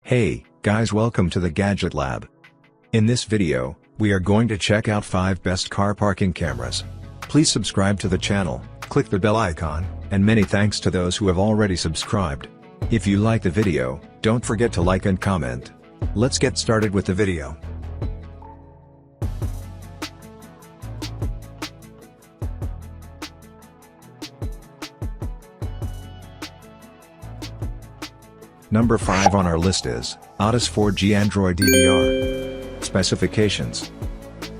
Hey, guys, welcome to the Gadget Lab. In this video, we are going to check out 5 best car parking cameras. Please subscribe to the channel, click the bell icon, and many thanks to those who have already subscribed. If you like the video, don't forget to like and comment. Let's get started with the video. Number 5 on our list is ATIS 4G Android DVR. Specifications: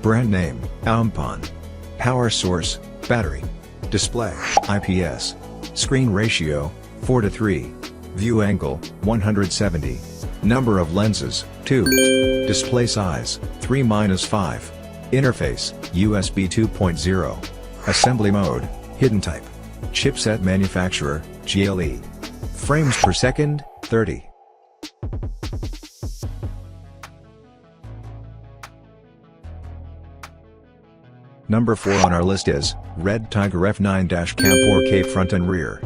brand name, A119. Power source, battery. Display, IPS. Screen ratio, 4:3. View angle, 170. Number of lenses, 2. Display size, 3-5. Interface, USB 2.0. Assembly mode, hidden type. Chipset manufacturer, GLE. Frames per second, 30. Number 4 on our list is Red Tiger F9 Dash Cam 4K front and rear.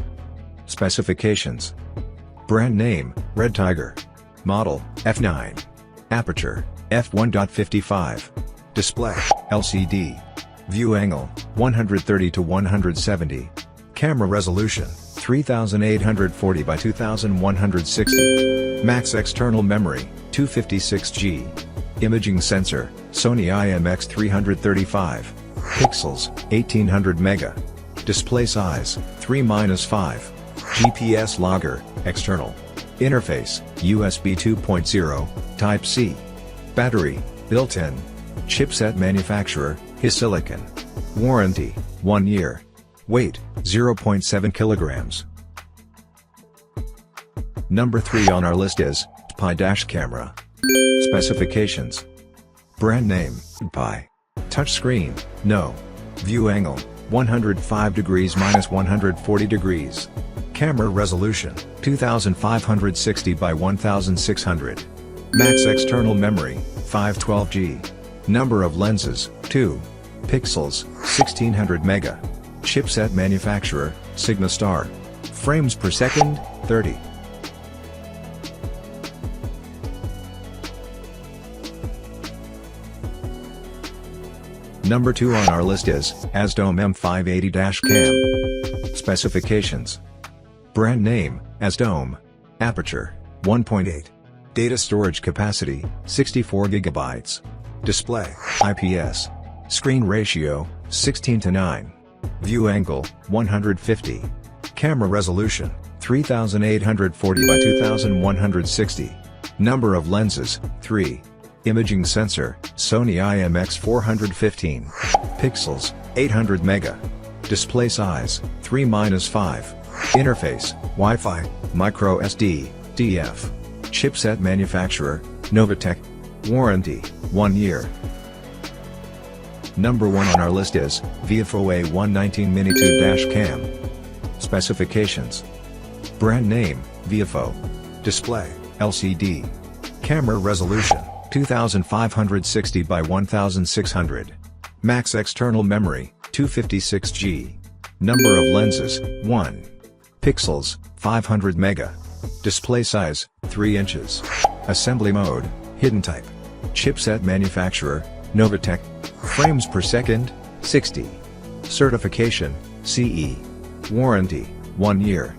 Specifications: brand name, Red Tiger. Model, F9. Aperture, f1.55. Display, LCD. View angle, 130 to 170. Camera resolution, 3840 by 2160. Max external memory, 256GB. Imaging sensor, Sony IMX335. Pixels, 1800 mega. Display size, 3-5. GPS logger, external. Interface, USB 2.0, Type-C. Battery, built-in. Chipset manufacturer, HiSilicon. Warranty, 1 year. Weight, 0.7 kilograms. Number 3 on our list is A119MINI Dash Camera. Specifications: brand name, A119. Touchscreen, no. View angle, 105 degrees minus 140 degrees. Camera resolution, 2560 by 1600. Max external memory, 512GB. Number of lenses, 2. Pixels, 1600 mega. Chipset manufacturer, Signastar. Frames per second, 30. Number 2 on our list is ASDOM M580 Dash Cam. Specifications: brand name, ASDOM. Aperture, 1.8. Data storage capacity, 64 GB. Display, IPS. Screen ratio, 16:9. View angle, 150. Camera resolution, 3840 by 2160. Number of lenses, 3. Imaging sensor, Sony IMX415. Pixels, 800 mega. Display size, 3-5. Interface, Wi-Fi, micro SD, DF. Chipset manufacturer, Novatech. Warranty, 1 year. Number 1 on our list is Vivo A119MINI-2 Dash Cam. Specifications: brand name, Vivo. Display, LCD. Camera resolution, 2560 by 1600. Max external memory, 256GB. Number of lenses, 1. Pixels, 500 mega. Display size, 3 inches. Assembly mode, hidden type. Chipset manufacturer, Novatech. Frames per second, 60. Certification, CE. Warranty, 1 year.